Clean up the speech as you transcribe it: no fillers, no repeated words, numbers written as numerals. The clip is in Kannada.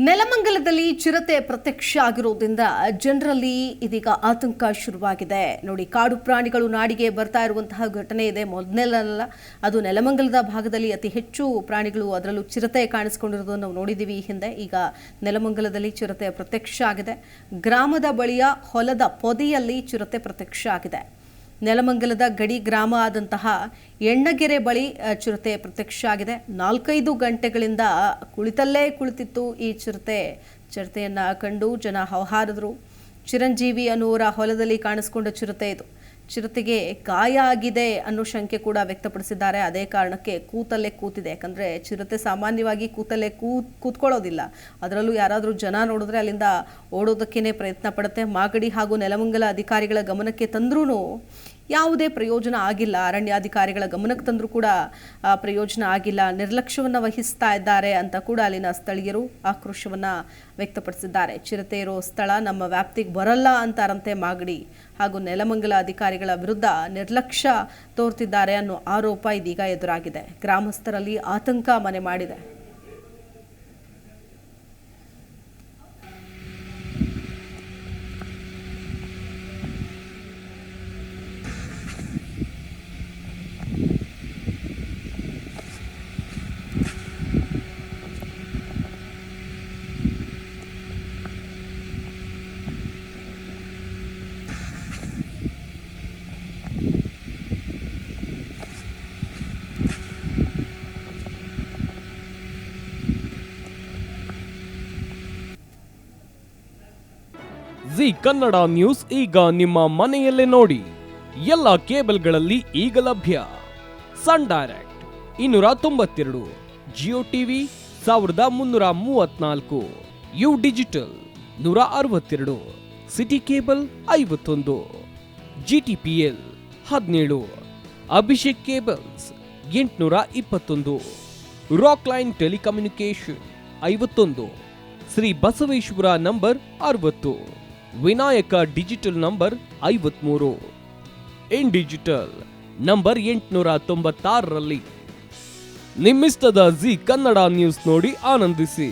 ನೆಲಮಂಗಲದಲ್ಲಿ ಚಿರತೆ ಪ್ರತ್ಯಕ್ಷ ಆಗಿರೋದ್ರಿಂದ ಜನರಲ್ಲಿ ಇದೀಗ ಆತಂಕ ಶುರುವಾಗಿದೆ. ನೋಡಿ, ಕಾಡು ಪ್ರಾಣಿಗಳು ನಾಡಿಗೆ ಬರ್ತಾ ಇರುವಂತಹ ಘಟನೆ ಇದೆ. ಮೊದಲನೆಲ್ಲ ಅದು ನೆಲಮಂಗಲದ ಭಾಗದಲ್ಲಿ ಅತಿ ಹೆಚ್ಚು ಪ್ರಾಣಿಗಳು, ಅದರಲ್ಲೂ ಚಿರತೆ ಕಾಣಿಸಿಕೊಂಡಿರೋದನ್ನು ನಾವು ನೋಡಿದ್ದೀವಿ ಈ ಹಿಂದೆ. ಈಗ ನೆಲಮಂಗಲದಲ್ಲಿ ಚಿರತೆ ಪ್ರತ್ಯಕ್ಷ ಆಗಿದೆ. ಗ್ರಾಮದ ಬಳಿಯ ಹೊಲದ ಪೊದೆಯಲ್ಲಿ ಚಿರತೆ ಪ್ರತ್ಯಕ್ಷ ಆಗಿದೆ. ನೆಲಮಂಗಲದ ಗಡಿ ಗ್ರಾಮ ಆದಂತಹ ಎಣ್ಣಗೆರೆ ಬಳಿ ಚಿರತೆ ಪ್ರತ್ಯಕ್ಷ ಆಗಿದೆ. 4-5 ಗಂಟೆಗಳಿಂದ ಕುಳಿತಲ್ಲೇ ಕುಳಿತಿತ್ತು ಈ ಚಿರತೆಯನ್ನು ಕಂಡು ಜನ ಹೌಹಾರಿದ್ರು. ಚಿರಂಜೀವಿ ಅನ್ನುವರ ಹೊಲದಲ್ಲಿ ಕಾಣಿಸಿಕೊಂಡ ಚಿರತೆ ಇದು. ಚಿರತೆಗೆ ಗಾಯ ಆಗಿದೆ ಅನ್ನೋ ಶಂಕೆ ಕೂಡ ವ್ಯಕ್ತಪಡಿಸಿದ್ದಾರೆ. ಅದೇ ಕಾರಣಕ್ಕೆ ಕೂತಲ್ಲೇ ಕೂತಿದೆ. ಯಾಕಂದರೆ ಚಿರತೆ ಸಾಮಾನ್ಯವಾಗಿ ಕೂತಲ್ಲೇ ಕೂತ್ಕೊಳ್ಳೋದಿಲ್ಲ. ಅದರಲ್ಲೂ ಯಾರಾದರೂ ಜನ ನೋಡಿದ್ರೆ ಅಲ್ಲಿಂದ ಓಡೋದಕ್ಕೇ ಪ್ರಯತ್ನ ಪಡುತ್ತೆ. ಮಾಗಡಿ ಹಾಗೂ ನೆಲಮಂಗಲ ಅಧಿಕಾರಿಗಳ ಗಮನಕ್ಕೆ ತಂದ್ರೂ ಯಾವುದೇ ಪ್ರಯೋಜನ ಆಗಿಲ್ಲ. ಅರಣ್ಯಾಧಿಕಾರಿಗಳ ಗಮನಕ್ಕೆ ತಂದರೂ ಕೂಡ ಪ್ರಯೋಜನ ಆಗಿಲ್ಲ. ನಿರ್ಲಕ್ಷ್ಯವನ್ನು ವಹಿಸ್ತಾ ಇದ್ದಾರೆ ಅಂತ ಕೂಡ ಅಲ್ಲಿನ ಸ್ಥಳೀಯರು ಆಕ್ರೋಶವನ್ನು ವ್ಯಕ್ತಪಡಿಸಿದ್ದಾರೆ. ಚಿರತೆ ಇರೋ ಸ್ಥಳ ನಮ್ಮ ವ್ಯಾಪ್ತಿಗೆ ಬರಲ್ಲ ಅಂತಾರಂತೆ ಮಾಗಡಿ ಹಾಗೂ ನೆಲಮಂಗಲ ಅಧಿಕಾರಿಗಳ ವಿರುದ್ಧ ನಿರ್ಲಕ್ಷ್ಯ ತೋರ್ತಿದ್ದಾರೆ ಅನ್ನೋ ಆರೋಪ ಇದೀಗ ಎದುರಾಗಿದೆ. ಗ್ರಾಮಸ್ಥರಲ್ಲಿ ಆತಂಕ ಮನೆ ಮಾಡಿದೆ. ಜಿ ಕನ್ನಡ ನ್ಯೂಸ್ ಈಗ ನಿಮ್ಮ ಮನೆಯಲ್ಲೇ ನೋಡಿ. ಎಲ್ಲ ಕೇಬಲ್ಗಳಲ್ಲಿ ಈಗ ಲಭ್ಯ. Sun Direct 292, Jio TV 1334, U digital 162, city cable 51, GTPL 17, Abhishek cables 821, rockline telecommunication 51, Shri Basaveshwara number 60, Vinayaka digital number 53, in digital number 896ರಲ್ಲಿ ನಿಮ್ಮಿಸ್ತದ ಜಿ ಕನ್ನಡ ನ್ಯೂಸ್ ನೋಡಿ ಆನಂದಿಸಿ.